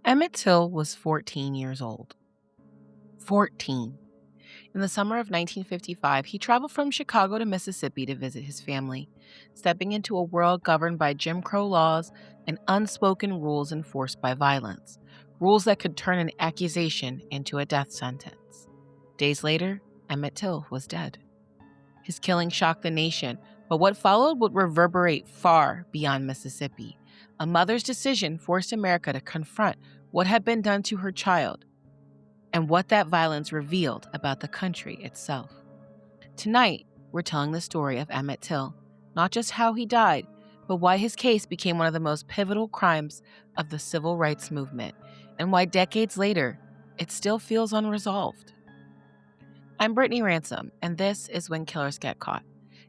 Emmett Till was 14 years old. 14. In the summer of 1955, he traveled from Chicago to Mississippi to visit his family, stepping into a world governed by Jim Crow laws and unspoken rules enforced by violence, rules that could turn an accusation into a death sentence. Days later, Emmett Till was dead. His killing shocked the nation, but what followed would reverberate far beyond Mississippi. A mother's decision forced America to confront what had been done to her child and what that violence revealed about the country itself. Tonight, we're telling the story of Emmett Till, not just how he died, but why his case became one of the most pivotal crimes of the civil rights movement, and why decades later, it still feels unresolved. I'm Brittany Ransom, and this is When Killers Get Caught.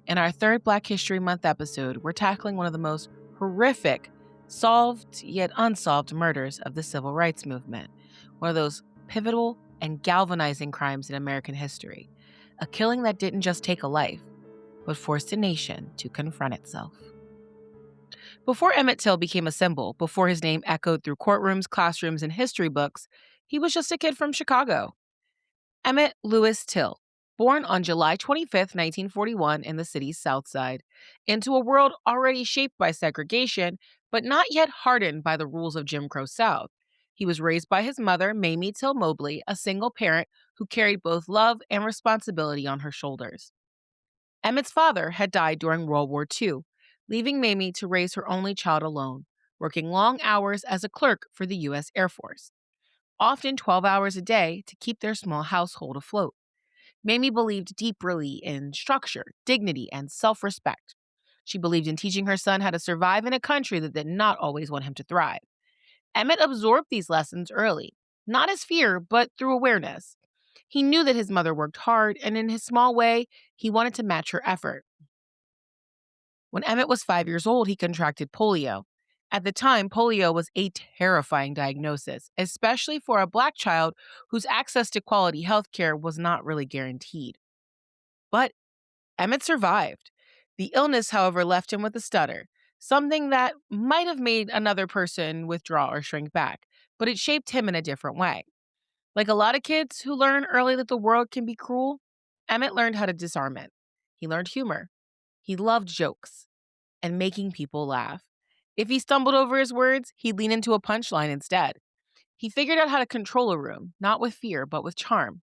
In our third Black History Month episode, we're tackling one of the most horrific, solved yet unsolved murders of the civil rights movement, one of those pivotal and galvanizing crimes in American history, a killing that didn't just take a life, but forced a nation to confront itself. Before Emmett Till became a symbol, before his name echoed through courtrooms, classrooms, and history books, he was just a kid from Chicago. Emmett Lewis Till, born on July 25, 1941 in the city's South Side, into a world already shaped by segregation, but not yet hardened by the rules of Jim Crow South. He was raised by his mother, Mamie Till Mobley, a single parent who carried both love and responsibility on her shoulders. Emmett's father had died during World War II, leaving Mamie to raise her only child alone, working long hours as a clerk for the U.S. Air Force, often 12 hours a day to keep their small household afloat. Mamie believed deeply in structure, dignity, and self-respect. She believed in teaching her son how to survive in a country that did not always want him to thrive. Emmett absorbed these lessons early, not as fear, but through awareness. He knew that his mother worked hard, and in his small way, he wanted to match her effort. When Emmett was 5 years old, he contracted polio. At the time, polio was a terrifying diagnosis, especially for a Black child whose access to quality health care was not really guaranteed. But Emmett survived. The illness, however, left him with a stutter, something that might have made another person withdraw or shrink back, but it shaped him in a different way. Like a lot of kids who learn early that the world can be cruel, Emmett learned how to disarm it. He learned humor. He loved jokes and making people laugh. If he stumbled over his words, he'd lean into a punchline instead. He figured out how to control a room, not with fear, but with charm.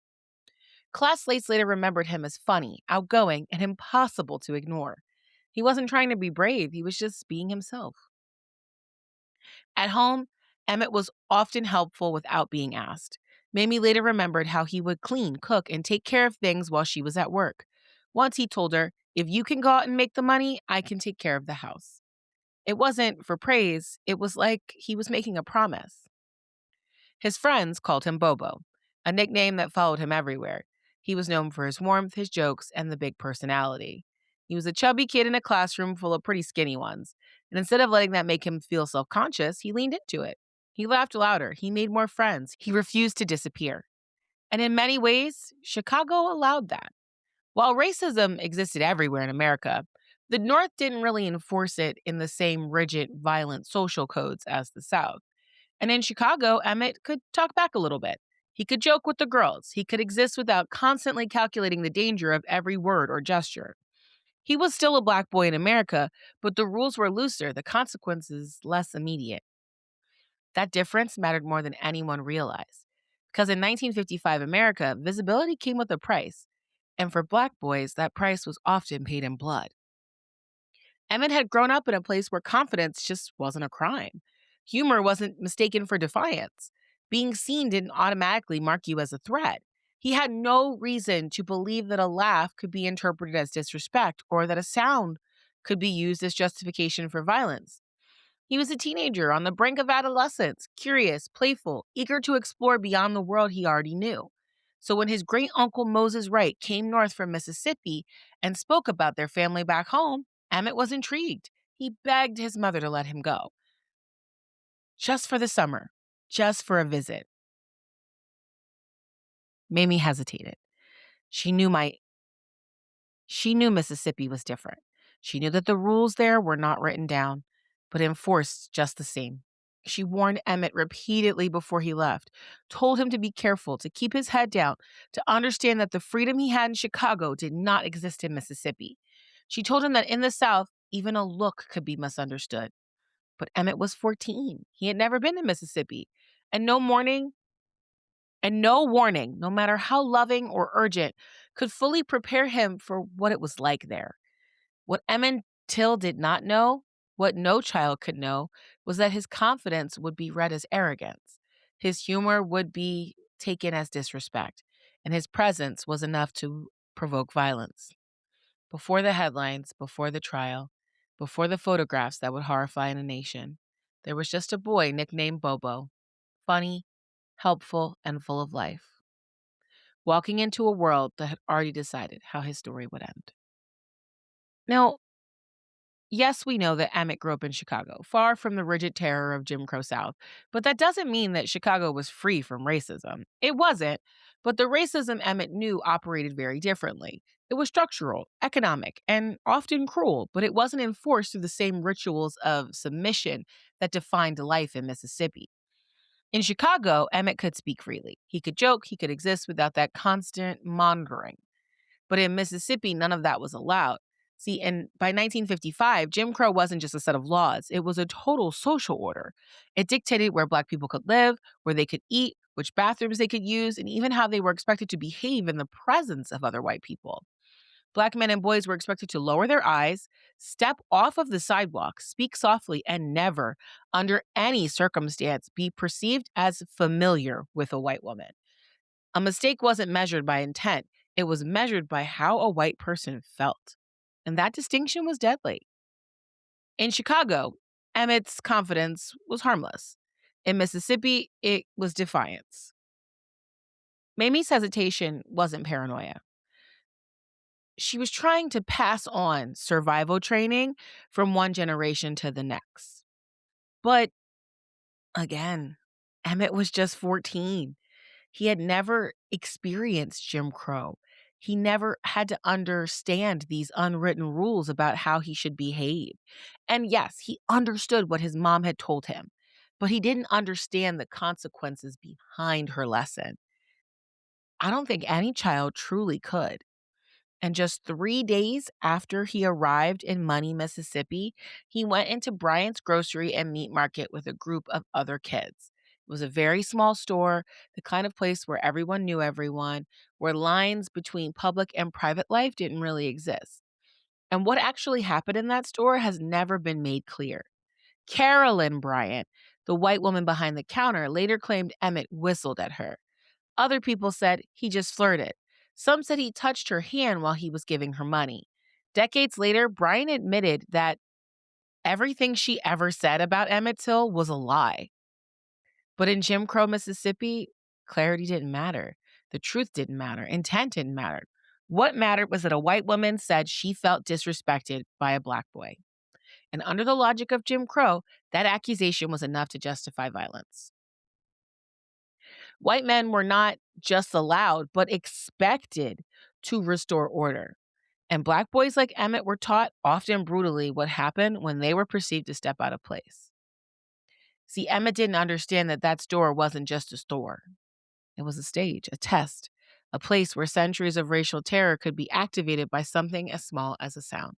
Classmates later remembered him as funny, outgoing, and impossible to ignore. He wasn't trying to be brave, he was just being himself. At home, Emmett was often helpful without being asked. Mamie later remembered how he would clean, cook, and take care of things while she was at work. Once he told her, "If you can go out and make the money, I can take care of the house." It wasn't for praise, it was like he was making a promise. His friends called him Bobo, a nickname that followed him everywhere. He was known for his warmth, his jokes, and the big personality. He was a chubby kid in a classroom full of pretty skinny ones, and instead of letting that make him feel self-conscious, he leaned into it. He laughed louder, he made more friends, he refused to disappear. And in many ways, Chicago allowed that. While racism existed everywhere in America, the North didn't really enforce it in the same rigid, violent social codes as the South. And in Chicago, Emmett could talk back a little bit. He could joke with the girls. He could exist without constantly calculating the danger of every word or gesture. He was still a Black boy in America, but the rules were looser, the consequences less immediate. That difference mattered more than anyone realized. Because in 1955 America, visibility came with a price. And for Black boys, that price was often paid in blood. Emmett had grown up in a place where confidence just wasn't a crime. Humor wasn't mistaken for defiance. Being seen didn't automatically mark you as a threat. He had no reason to believe that a laugh could be interpreted as disrespect or that a sound could be used as justification for violence. He was a teenager on the brink of adolescence, curious, playful, eager to explore beyond the world he already knew. So when his great uncle Moses Wright came north from Mississippi and spoke about their family back home, Emmett was intrigued. He begged his mother to let him go. Just for the summer, just for a visit. Mamie hesitated. She knew Mississippi was different. She knew that the rules there were not written down, but enforced just the same. She warned Emmett repeatedly before he left, told him to be careful, to keep his head down, to understand that the freedom he had in Chicago did not exist in Mississippi. She told him that in the South, even a look could be misunderstood. But Emmett was 14. He had never been to Mississippi. And no warning, no matter how loving or urgent, could fully prepare him for what it was like there. What Emmett Till did not know, what no child could know, was that his confidence would be read as arrogance. His humor would be taken as disrespect, and his presence was enough to provoke violence. Before the headlines, before the trial, before the photographs that would horrify a nation, there was just a boy nicknamed Bobo, funny, helpful, and full of life, walking into a world that had already decided how his story would end. Now, yes, we know that Emmett grew up in Chicago, far from the rigid terror of Jim Crow South, but that doesn't mean that Chicago was free from racism. It wasn't, but the racism Emmett knew operated very differently. It was structural, economic, and often cruel, but it wasn't enforced through the same rituals of submission that defined life in Mississippi. In Chicago, Emmett could speak freely. He could joke, he could exist without that constant monitoring. But in Mississippi, none of that was allowed. See, and by 1955, Jim Crow wasn't just a set of laws, it was a total social order. It dictated where Black people could live, where they could eat, which bathrooms they could use, and even how they were expected to behave in the presence of other white people. Black men and boys were expected to lower their eyes, step off of the sidewalk, speak softly, and never, under any circumstance, be perceived as familiar with a white woman. A mistake wasn't measured by intent, it was measured by how a white person felt. And that distinction was deadly. In Chicago, Emmett's confidence was harmless. In Mississippi, it was defiance. Mamie's hesitation wasn't paranoia. She was trying to pass on survival training from one generation to the next. But again, Emmett was just 14. He had never experienced Jim Crow. He never had to understand these unwritten rules about how he should behave. And yes, he understood what his mom had told him, but he didn't understand the consequences behind her lesson. I don't think any child truly could. And just 3 days after he arrived in Money, Mississippi, he went into Bryant's grocery and meat market with a group of other kids. It was a very small store, the kind of place where everyone knew everyone, where lines between public and private life didn't really exist. And what actually happened in that store has never been made clear. Carolyn Bryant, the white woman behind the counter, later claimed Emmett whistled at her. Other people said he just flirted. Some said he touched her hand while he was giving her money. Decades later, Brian admitted that everything she ever said about Emmett Till was a lie. But in Jim Crow, Mississippi, clarity didn't matter. The truth didn't matter. Intent didn't matter. What mattered was that a white woman said she felt disrespected by a Black boy. And under the logic of Jim Crow, that accusation was enough to justify violence. White men were not just allowed, but expected to restore order. And Black boys like Emmett were taught, often brutally, what happened when they were perceived to step out of place. See, Emmett didn't understand that that store wasn't just a store. It was a stage, a test, a place where centuries of racial terror could be activated by something as small as a sound.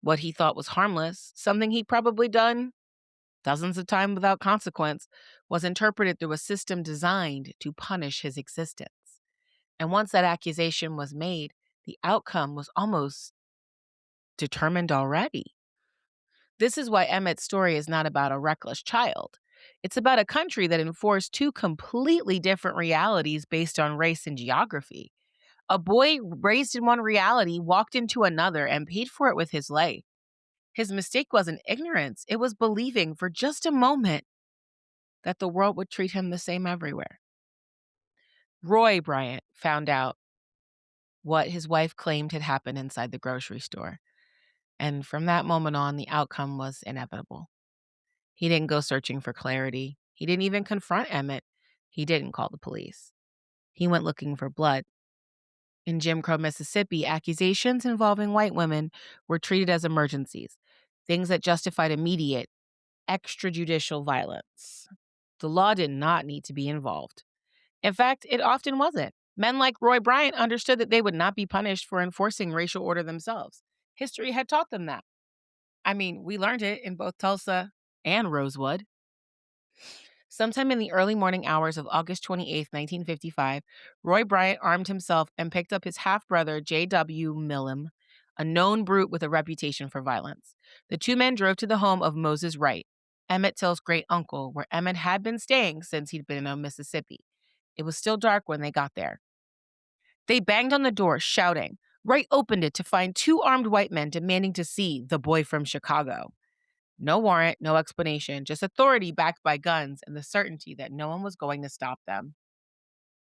What he thought was harmless, something he'd probably done dozens of times without consequence, was interpreted through a system designed to punish his existence. And once that accusation was made, the outcome was almost determined already. This is why Emmett's story is not about a reckless child. It's about a country that enforced two completely different realities based on race and geography. A boy raised in one reality walked into another and paid for it with his life. His mistake wasn't ignorance, it was believing for just a moment that the world would treat him the same everywhere. Roy Bryant found out what his wife claimed had happened inside the grocery store. And from that moment on, the outcome was inevitable. He didn't go searching for clarity. He didn't even confront Emmett. He didn't call the police. He went looking for blood. In Jim Crow, Mississippi, accusations involving white women were treated as emergencies, things that justified immediate extrajudicial violence. The law did not need to be involved. In fact, it often wasn't. Men like Roy Bryant understood that they would not be punished for enforcing racial order themselves. History had taught them that. I mean, we learned it in both Tulsa and Rosewood. Sometime in the early morning hours of August 28, 1955, Roy Bryant armed himself and picked up his half-brother, J.W. Millam, a known brute with a reputation for violence. The two men drove to the home of Moses Wright, Emmett Till's great uncle, where Emmett had been staying since he'd been in Mississippi. It was still dark when they got there. They banged on the door, shouting. Wright opened it to find two armed white men demanding to see the boy from Chicago. No warrant, no explanation, just authority backed by guns and the certainty that no one was going to stop them.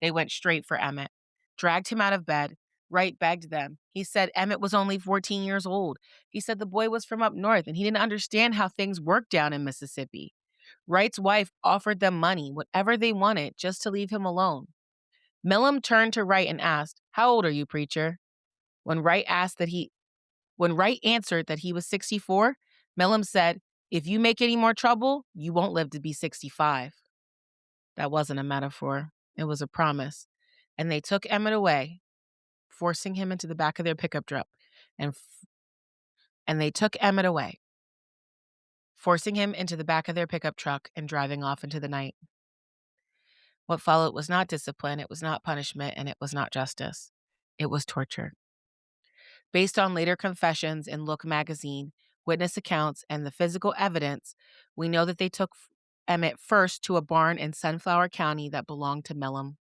They went straight for Emmett, dragged him out of bed. Wright begged them. He said Emmett was only 14 years old. He said the boy was from up north and he didn't understand how things worked down in Mississippi. Wright's wife offered them money, whatever they wanted, just to leave him alone. Millam turned to Wright and asked, "How old are you, preacher?" When Wright answered that he was 64, Millam said, "If you make any more trouble, you won't live to be 65." That wasn't a metaphor. It was a promise. And they took Emmett away, forcing him into the back of their pickup truck. And they took Emmett away, forcing him into the back of their pickup truck and driving off into the night. What followed was not discipline, it was not punishment, and it was not justice. It was torture. Based on later confessions in Look magazine, witness accounts, and the physical evidence, we know that they took Emmett first to a barn in Sunflower County that belonged to Millam.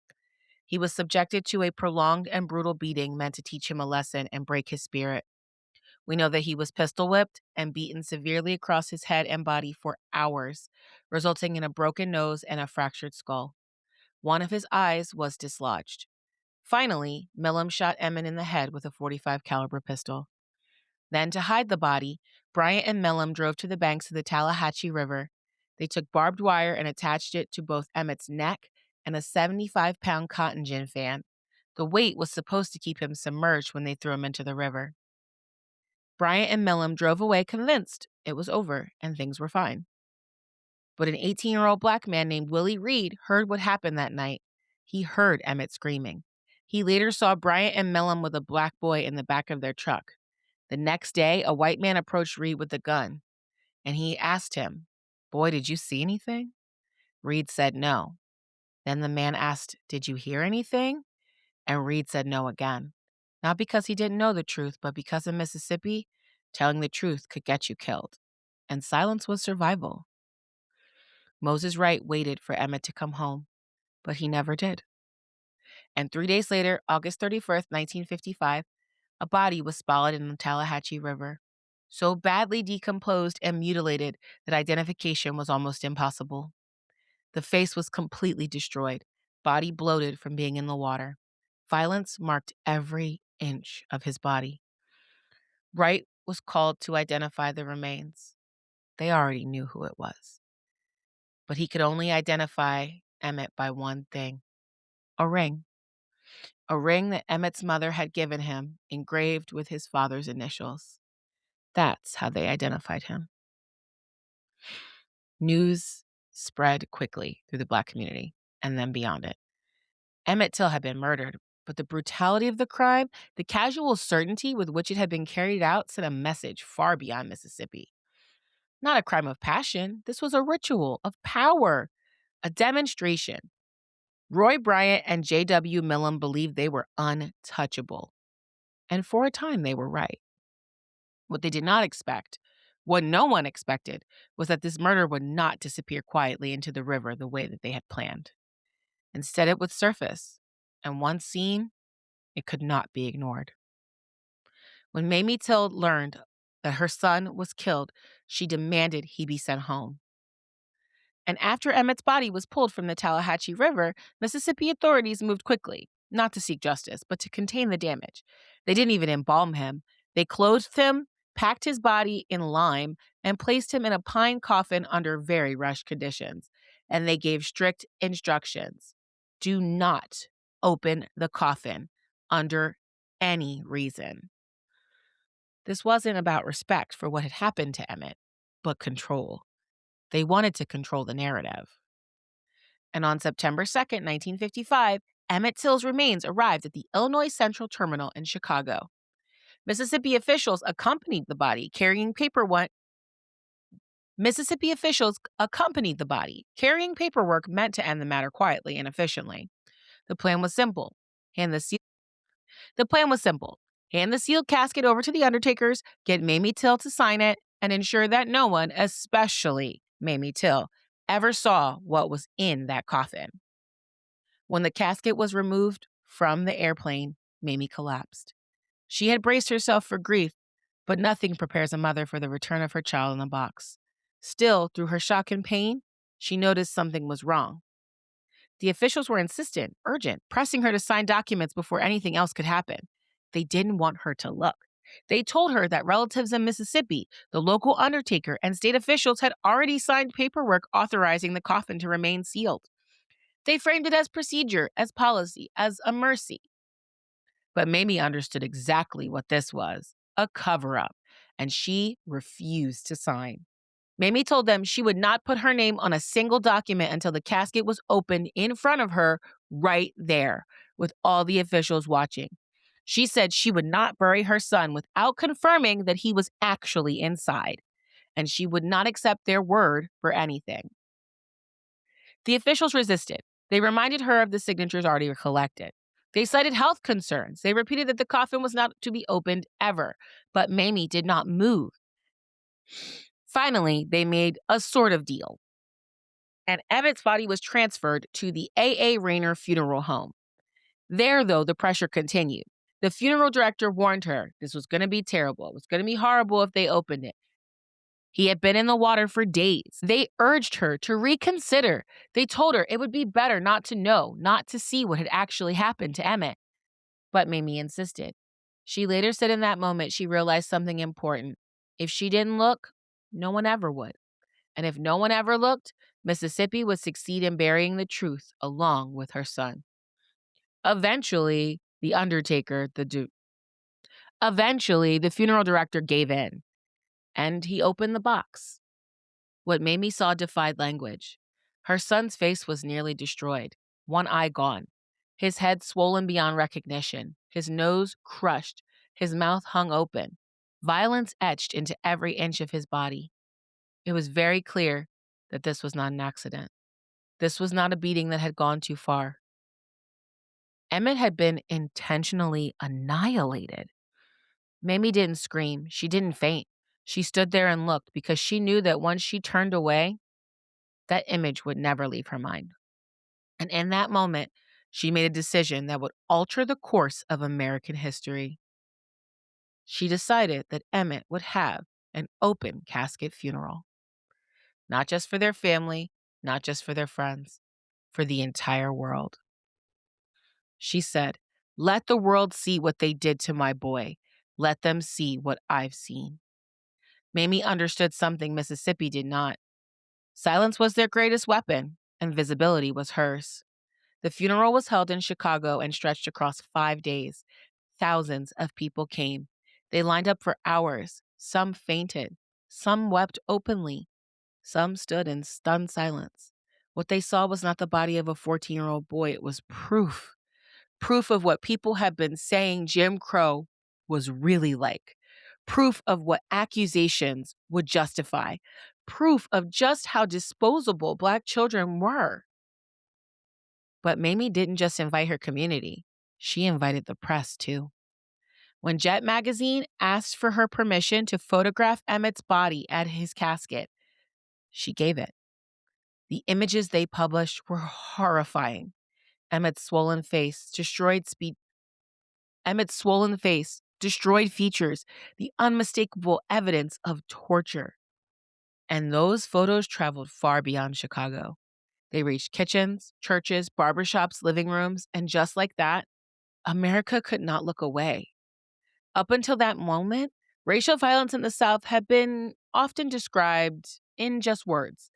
He was subjected to a prolonged and brutal beating meant to teach him a lesson and break his spirit. We know that he was pistol whipped and beaten severely across his head and body for hours, resulting in a broken nose and a fractured skull. One of his eyes was dislodged. Finally, Millam shot Emmett in the head with a .45 caliber pistol. Then, to hide the body, Bryant and Millam drove to the banks of the Tallahatchie River. They took barbed wire and attached it to both Emmett's neck and a 75-pound cotton gin fan. The weight was supposed to keep him submerged when they threw him into the river. Bryant and Millam drove away convinced it was over and things were fine. But an 18-year-old black man named Willie Reed heard what happened that night. He heard Emmett screaming. He later saw Bryant and Millam with a black boy in the back of their truck. The next day, a white man approached Reed with a gun, and he asked him, "Boy, did you see anything?" Reed said no. Then the man asked, "Did you hear anything?" And Reed said no again. Not because he didn't know the truth, but because in Mississippi, telling the truth could get you killed. And silence was survival. Moses Wright waited for Emmett to come home, but he never did. And 3 days later, August 31st, 1955, a body was spotted in the Tallahatchie River, so badly decomposed and mutilated that identification was almost impossible. The face was completely destroyed, body bloated from being in the water. Violence marked every inch of his body. Wright was called to identify the remains. They already knew who it was. But he could only identify Emmett by one thing: a ring. A ring that Emmett's mother had given him, engraved with his father's initials. That's how they identified him. News spread quickly through the Black community and then beyond it. Emmett Till had been murdered, but the brutality of the crime, the casual certainty with which it had been carried out, sent a message far beyond Mississippi. Not a crime of passion. This was a ritual of power, a demonstration. Roy Bryant and J.W. Millam believed they were untouchable. And for a time, they were right. What they did not expect, what no one expected, was that this murder would not disappear quietly into the river the way that they had planned. Instead, it would surface, and once seen, it could not be ignored. When Mamie Till learned that her son was killed, she demanded he be sent home. And after Emmett's body was pulled from the Tallahatchie River, Mississippi authorities moved quickly, not to seek justice, but to contain the damage. They didn't even embalm him. They clothed him, packed his body in lime, and placed him in a pine coffin under very rushed conditions. And they gave strict instructions: do not open the coffin under any reason. This wasn't about respect for what had happened to Emmett, but control. They wanted to control the narrative. And on September 2nd, 1955, Emmett Till's remains arrived at the Illinois Central Terminal in Chicago. Mississippi officials accompanied the body carrying paperwork. Mississippi officials accompanied the body carrying paperwork meant to end the matter quietly and efficiently. The plan was simple. Hand the seal- the plan was simple. Hand the sealed casket over to the undertakers, get Mamie Till to sign it, and ensure that no one, especially Mamie Till, ever saw what was in that coffin. When the casket was removed from the airplane, Mamie collapsed. She had braced herself for grief, but nothing prepares a mother for the return of her child in a box. Still, through her shock and pain, she noticed something was wrong. The officials were insistent, urgent, pressing her to sign documents before anything else could happen. They didn't want her to look. They told her that relatives in Mississippi, the local undertaker, and state officials had already signed paperwork authorizing the coffin to remain sealed. They framed it as procedure, as policy, as a mercy. But Mamie understood exactly what this was, a cover-up, and she refused to sign. Mamie told them she would not put her name on a single document until the casket was opened in front of her right there, with all the officials watching. She said she would not bury her son without confirming that he was actually inside, and she would not accept their word for anything. The officials resisted. They reminded her of the signatures already collected. They cited health concerns. They repeated that the coffin was not to be opened ever, but Mamie did not move. Finally, they made a sort of deal, and Emmett's body was transferred to the A.A. Rayner Funeral Home. There, though, the pressure continued. The funeral director warned her this was going to be terrible. It was going to be horrible if they opened it. He had been in the water for days. They urged her to reconsider. They told her it would be better not to know, not to see what had actually happened to Emmett. But Mamie insisted. She later said in that moment she realized something important. If she didn't look, no one ever would. And if no one ever looked, Mississippi would succeed in burying the truth along with her son. Eventually, the funeral director gave in, and he opened the box. What Mamie saw defied language. Her son's face was nearly destroyed, one eye gone, his head swollen beyond recognition, his nose crushed, his mouth hung open, violence etched into every inch of his body. It was very clear that this was not an accident. This was not a beating that had gone too far. Emmett had been intentionally annihilated. Mamie didn't scream. She didn't faint. She stood there and looked because she knew that once she turned away, that image would never leave her mind. And in that moment, she made a decision that would alter the course of American history. She decided that Emmett would have an open casket funeral. Not just for their family, not just for their friends, for the entire world. She said, "Let the world see what they did to my boy. Let them see what I've seen." Mamie understood something Mississippi did not. Silence was their greatest weapon, and visibility was hers. The funeral was held in Chicago and stretched across 5 days. Thousands of people came. They lined up for hours. Some fainted. Some wept openly. Some stood in stunned silence. What they saw was not the body of a 14-year-old boy. It was proof. Proof of what people had been saying Jim Crow was really like. Proof of what accusations would justify. Proof of just how disposable Black children were. But Mamie didn't just invite her community. She invited the press, too. When Jet magazine asked for her permission to photograph Emmett's body at his casket, she gave it. The images they published were horrifying. Emmett's swollen face, destroyed features, the unmistakable evidence of torture. And those photos traveled far beyond Chicago. They reached kitchens, churches, barbershops, living rooms, and just like that, America could not look away. Up until that moment, racial violence in the South had been often described in just words,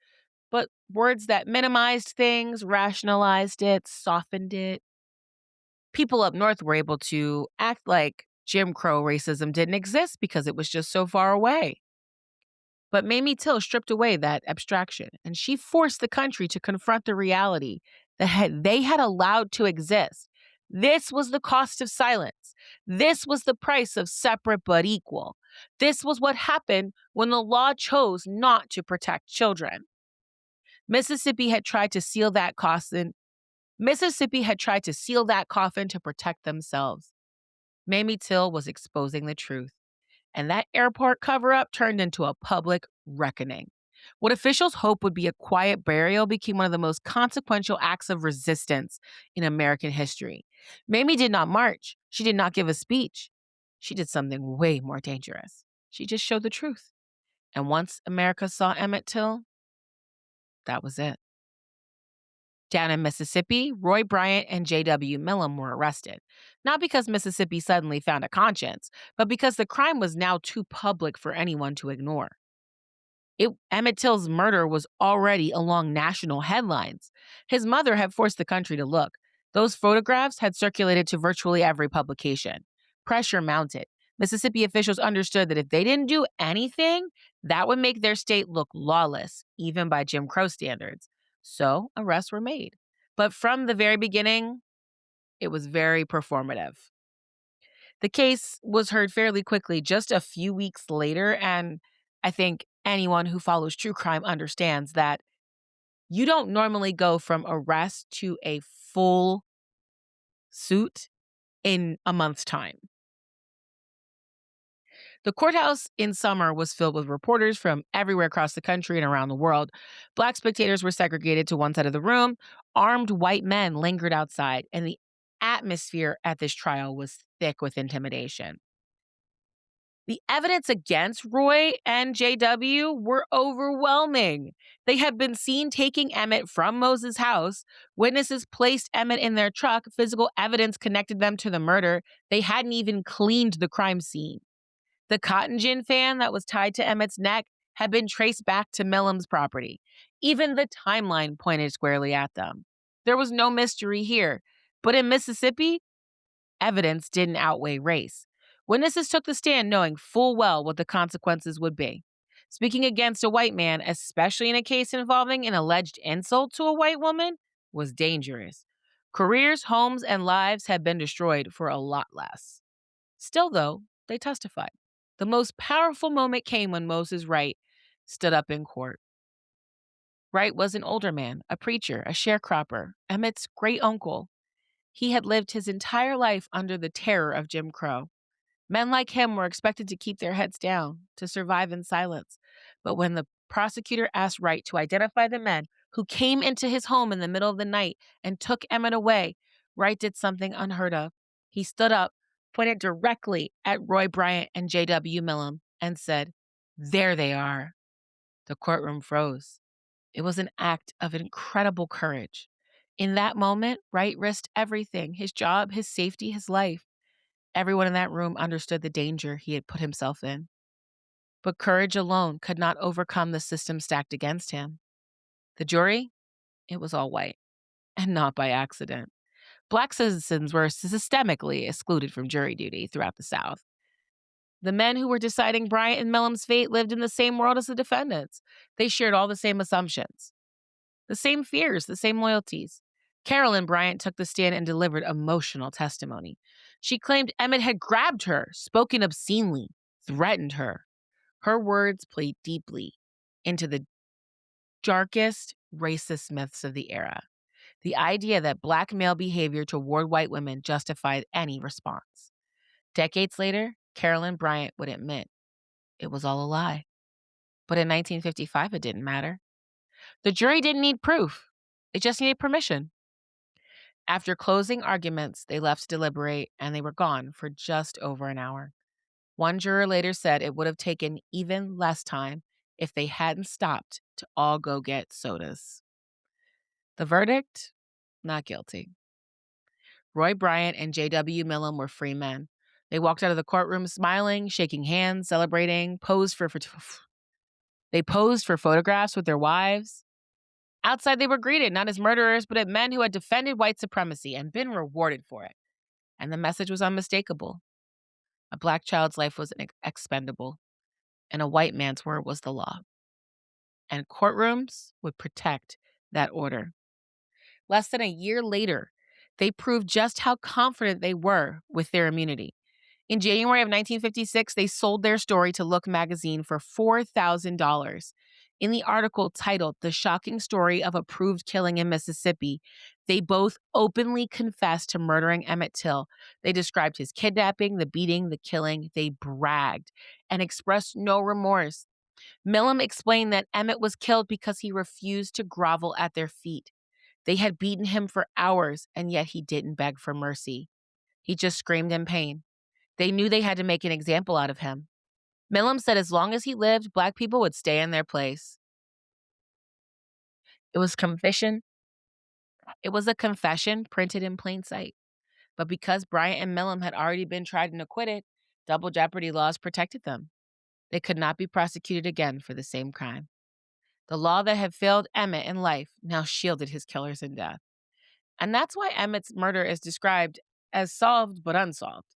but words that minimized things, rationalized it, softened it. People up north were able to act like Jim Crow racism didn't exist because it was just so far away. But Mamie Till stripped away that abstraction, and she forced the country to confront the reality that they had allowed to exist. This was the cost of silence. This was the price of separate but equal. This was what happened when the law chose not to protect children. Mississippi had tried to seal that coffin. Mississippi had tried to seal that coffin to protect themselves. Mamie Till was exposing the truth, and that airport cover-up turned into a public reckoning. What officials hoped would be a quiet burial became one of the most consequential acts of resistance in American history. Mamie did not march. She did not give a speech. She did something way more dangerous. She just showed the truth. And once America saw Emmett Till, that was it. Down in Mississippi, Roy Bryant and J.W. Millam were arrested, not because Mississippi suddenly found a conscience, but because the crime was now too public for anyone to ignore. Emmett Till's murder was already along national headlines. His mother had forced the country to look. Those photographs had circulated to virtually every publication. Pressure mounted. Mississippi officials understood that if they didn't do anything, that would make their state look lawless, even by Jim Crow standards. So arrests were made. But from the very beginning, it was very performative. The case was heard fairly quickly, just a few weeks later, and I think anyone who follows true crime understands that you don't normally go from arrest to a full suit in a month's time. The courthouse in summer was filled with reporters from everywhere across the country and around the world. Black spectators were segregated to one side of the room. Armed white men lingered outside, and the atmosphere at this trial was thick with intimidation. The evidence against Roy and JW were overwhelming. They had been seen taking Emmett from Moses' house. Witnesses placed Emmett in their truck. Physical evidence connected them to the murder. They hadn't even cleaned the crime scene. The cotton gin fan that was tied to Emmett's neck had been traced back to Millam's property. Even the timeline pointed squarely at them. There was no mystery here. But in Mississippi, evidence didn't outweigh race. Witnesses took the stand knowing full well what the consequences would be. Speaking against a white man, especially in a case involving an alleged insult to a white woman, was dangerous. Careers, homes, and lives had been destroyed for a lot less. Still, though, they testified. The most powerful moment came when Moses Wright stood up in court. Wright was an older man, a preacher, a sharecropper, Emmett's great uncle. He had lived his entire life under the terror of Jim Crow. Men like him were expected to keep their heads down, to survive in silence. But when the prosecutor asked Wright to identify the men who came into his home in the middle of the night and took Emmett away, Wright did something unheard of. He stood up, pointed directly at Roy Bryant and J.W. Millam, and said, "There they are." The courtroom froze. It was an act of incredible courage. In that moment, Wright risked everything, his job, his safety, his life. Everyone in that room understood the danger he had put himself in. But courage alone could not overcome the system stacked against him. The jury? It was all white, and not by accident. Black citizens were systemically excluded from jury duty throughout the South. The men who were deciding Bryant and Millam's fate lived in the same world as the defendants. They shared all the same assumptions, the same fears, the same loyalties. Carolyn Bryant took the stand and delivered emotional testimony. She claimed Emmett had grabbed her, spoken obscenely, threatened her. Her words played deeply into the darkest racist myths of the era. The idea that Black male behavior toward white women justified any response. Decades later, Carolyn Bryant would admit it was all a lie. But in 1955, it didn't matter. The jury didn't need proof. It just needed permission. After closing arguments, they left to deliberate, and they were gone for just over an hour. One juror later said it would have taken even less time if they hadn't stopped to all go get sodas. The verdict? Not guilty. Roy Bryant and J.W. Millam were free men. They walked out of the courtroom smiling, shaking hands, celebrating, they posed for photographs with their wives. Outside, they were greeted not as murderers, but as men who had defended white supremacy and been rewarded for it. And the message was unmistakable. A Black child's life was expendable. and a white man's word was the law. And courtrooms would protect that order. Less than a year later, they proved just how confident they were with their immunity. In January of 1956, they sold their story to Look magazine for $4,000. In the article titled The Shocking Story of a Proved Killing in Mississippi, they both openly confessed to murdering Emmett Till. They described his kidnapping, the beating, the killing. They bragged and expressed no remorse. Milam explained that Emmett was killed because he refused to grovel at their feet. They had beaten him for hours, and yet he didn't beg for mercy. He just screamed in pain. They knew they had to make an example out of him. Milam said as long as he lived, Black people would stay in their place. It was confession. It was a confession printed in plain sight. But because Bryant and Milam had already been tried and acquitted, double jeopardy laws protected them. They could not be prosecuted again for the same crime. The law that had failed Emmett in life now shielded his killers in death. And that's why Emmett's murder is described as solved but unsolved.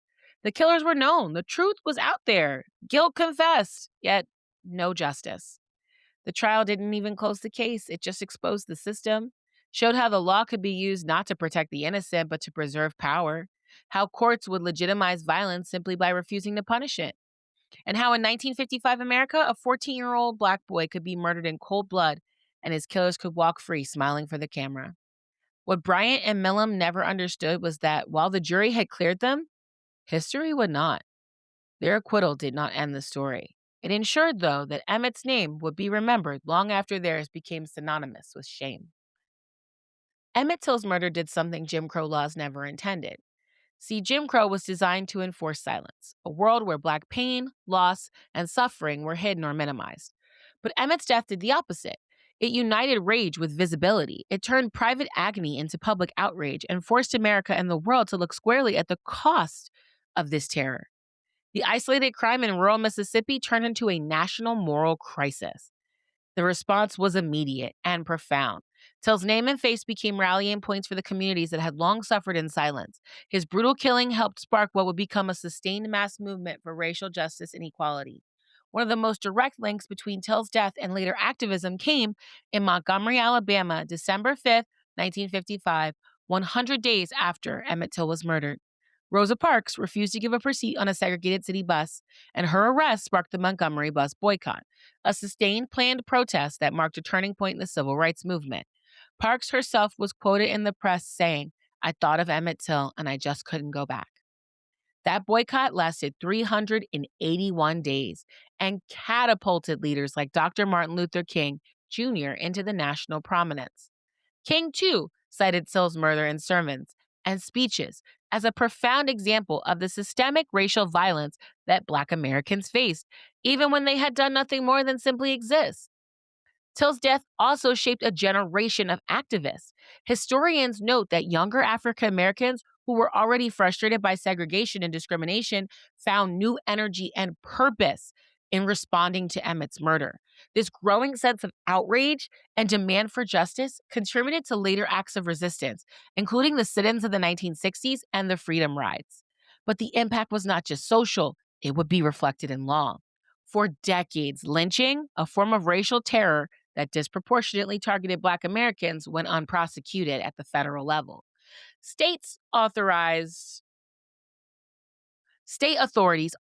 The killers were known. The truth was out there. Guilt confessed, yet no justice. The trial didn't even close the case. It just exposed the system, showed how the law could be used not to protect the innocent, but to preserve power, how courts would legitimize violence simply by refusing to punish it, and how in 1955 America, a 14-year-old Black boy could be murdered in cold blood and his killers could walk free, smiling for the camera. What Bryant and Milam never understood was that while the jury had cleared them, history would not. Their acquittal did not end the story. It ensured, though, that Emmett's name would be remembered long after theirs became synonymous with shame. Emmett Till's murder did something Jim Crow laws never intended. See, Jim Crow was designed to enforce silence, a world where Black pain, loss, and suffering were hidden or minimized. But Emmett's death did the opposite. It united rage with visibility. It turned private agony into public outrage and forced America and the world to look squarely at the cost of this terror. The isolated crime in rural Mississippi turned into a national moral crisis. The response was immediate and profound. Till's name and face became rallying points for the communities that had long suffered in silence. His brutal killing helped spark what would become a sustained mass movement for racial justice and equality. One of the most direct links between Till's death and later activism came in Montgomery, Alabama, December 5th, 1955, 100 days after Emmett Till was murdered. Rosa Parks refused to give up her seat on a segregated city bus, and her arrest sparked the Montgomery bus boycott, a sustained planned protest that marked a turning point in the civil rights movement. Parks herself was quoted in the press saying, "I thought of Emmett Till and I just couldn't go back." That boycott lasted 381 days and catapulted leaders like Dr. Martin Luther King Jr. into the national prominence. King, too, cited Till's murder in sermons and speeches as a profound example of the systemic racial violence that Black Americans faced, even when they had done nothing more than simply exist. Till's death also shaped a generation of activists. Historians note that younger African Americans who were already frustrated by segregation and discrimination found new energy and purpose in responding to Emmett's murder. This growing sense of outrage and demand for justice contributed to later acts of resistance, including the sit-ins of the 1960s and the Freedom Rides. But the impact was not just social, it would be reflected in law. For decades, lynching, a form of racial terror that disproportionately targeted Black Americans, went unprosecuted at the federal level. State authorities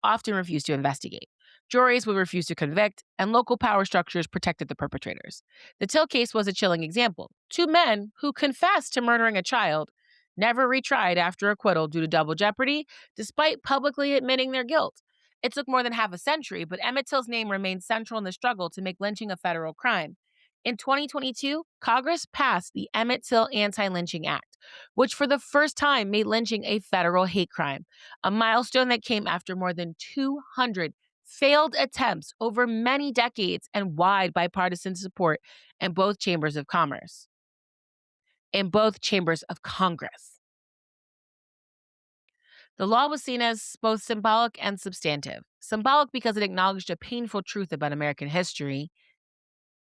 often refused to investigate. Juries would refuse to convict, and local power structures protected the perpetrators. The Till case was a chilling example. Two men who confessed to murdering a child never retried after acquittal due to double jeopardy, despite publicly admitting their guilt. It took more than half a century, but Emmett Till's name remained central in the struggle to make lynching a federal crime. In 2022, Congress passed the Emmett Till Anti-Lynching Act, which for the first time made lynching a federal hate crime, a milestone that came after more than 200 failed attempts over many decades and wide bipartisan support in both chambers of Congress. The law was seen as both symbolic and substantive. Symbolic because it acknowledged a painful truth about American history,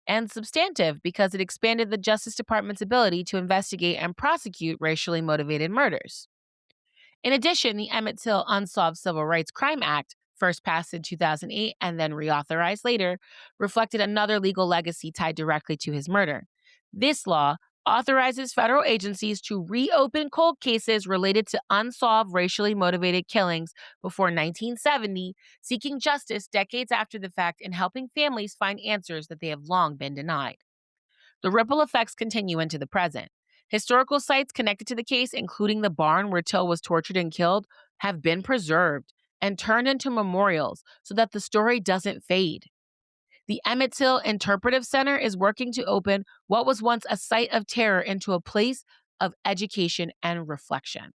and substantive because it expanded the Justice Department's ability to investigate and prosecute racially motivated murders. In addition, the Emmett Till Unsolved Civil Rights Crime Act first passed in 2008 and then reauthorized later, reflected another legal legacy tied directly to his murder. This law authorizes federal agencies to reopen cold cases related to unsolved racially motivated killings before 1970, seeking justice decades after the fact and helping families find answers that they have long been denied. The ripple effects continue into the present. Historical sites connected to the case, including the barn where Till was tortured and killed, have been preserved and turned into memorials so that the story doesn't fade. The Emmett Till Interpretive Center is working to open what was once a site of terror into a place of education and reflection.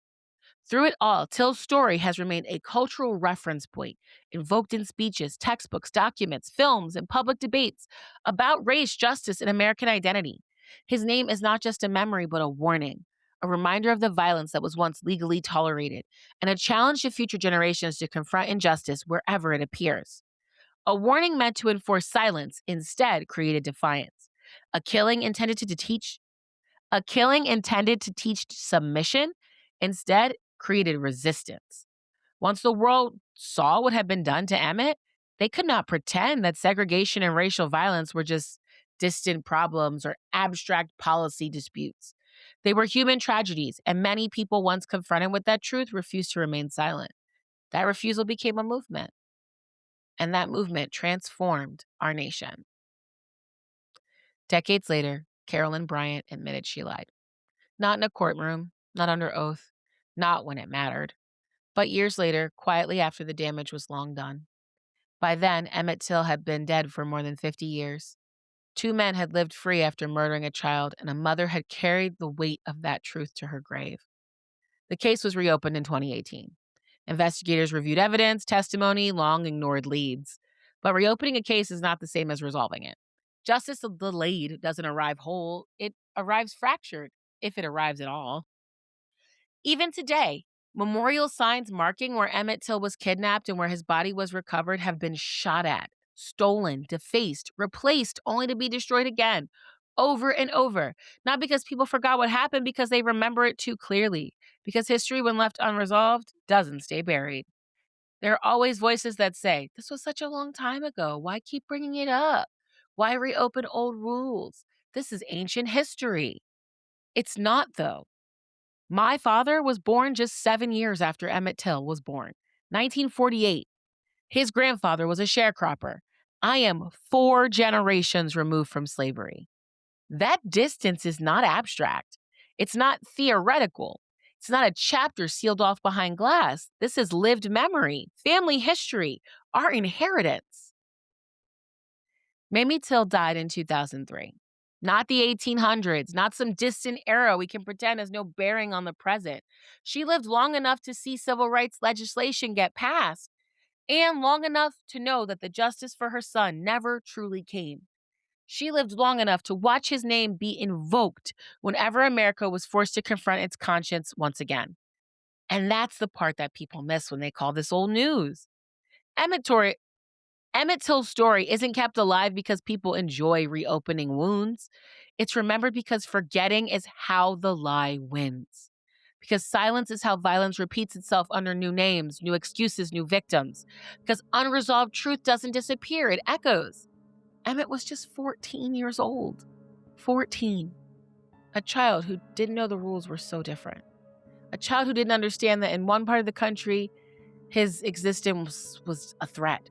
Through it all, Till's story has remained a cultural reference point, invoked in speeches, textbooks, documents, films, and public debates about race, justice, and American identity. His name is not just a memory, but a warning, a reminder of the violence that was once legally tolerated, and a challenge to future generations to confront injustice wherever it appears. A warning meant to enforce silence instead created defiance. A killing intended to teach a killing intended to teach submission instead created resistance. Once the world saw what had been done to Emmett, they could not pretend that segregation and racial violence were just distant problems or abstract policy disputes. They were human tragedies, and many people, once confronted with that truth, refused to remain silent. That refusal became a movement, and that movement transformed our nation. Decades later, Carolyn Bryant admitted she lied. Not in a courtroom, not under oath, not when it mattered, but years later, quietly after the damage was long done. By then, Emmett Till had been dead for more than 50 years. Two men had lived free after murdering a child, and a mother had carried the weight of that truth to her grave. The case was reopened in 2018. Investigators reviewed evidence, testimony, long ignored leads. But reopening a case is not the same as resolving it. Justice delayed doesn't arrive whole, it arrives fractured, if it arrives at all. Even today, memorial signs marking where Emmett Till was kidnapped and where his body was recovered have been shot at, stolen, defaced, replaced, only to be destroyed again, over and over. Not because people forgot what happened, because they remember it too clearly. Because history, when left unresolved, doesn't stay buried. There are always voices that say, this was such a long time ago. Why keep bringing it up? Why reopen old rules? This is ancient history. It's not, though. My father was born just 7 years after Emmett Till was born, 1948. His grandfather was a sharecropper. I am 4 generations removed from slavery. That distance is not abstract. It's not theoretical. It's not a chapter sealed off behind glass. This is lived memory, family history, our inheritance. Mamie Till died in 2003. Not the 1800s, not some distant era we can pretend has no bearing on the present. She lived long enough to see civil rights legislation get passed, and long enough to know that the justice for her son never truly came. She lived long enough to watch his name be invoked whenever America was forced to confront its conscience once again. And that's the part that people miss when they call this old news. Emmett Till's story isn't kept alive because people enjoy reopening wounds. It's remembered because forgetting is how the lie wins. Because silence is how violence repeats itself under new names, new excuses, new victims. Because unresolved truth doesn't disappear, it echoes. Emmett was just 14 years old. 14. A child who didn't know the rules were so different. A child who didn't understand that in one part of the country, his existence was a threat.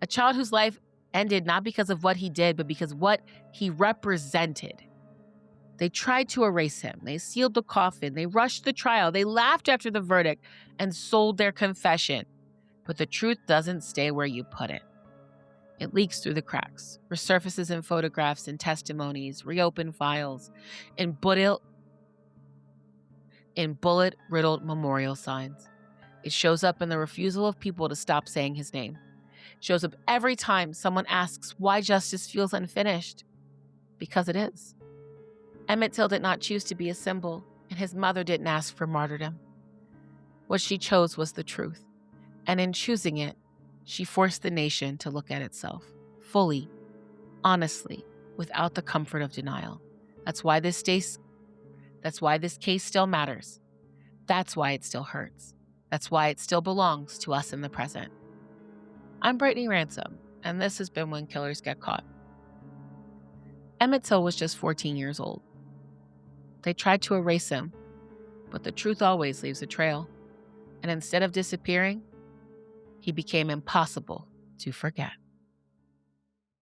A child whose life ended not because of what he did, but because what he represented. They tried to erase him. They sealed the coffin. They rushed the trial. They laughed after the verdict and sold their confession. But the truth doesn't stay where you put it. It leaks through the cracks, resurfaces in photographs and testimonies, reopened files, in bullet-riddled memorial signs. It shows up in the refusal of people to stop saying his name. It shows up every time someone asks why justice feels unfinished. Because it is. Emmett Till did not choose to be a symbol, and his mother didn't ask for martyrdom. What she chose was the truth, and in choosing it, she forced the nation to look at itself, fully, honestly, without the comfort of denial. That's why this case still matters. That's why it still hurts. That's why it still belongs to us in the present. I'm Brittany Ransom, and this has been When Killers Get Caught. Emmett Till was just 14 years old. They tried to erase him, but the truth always leaves a trail. And instead of disappearing, he became impossible to forget.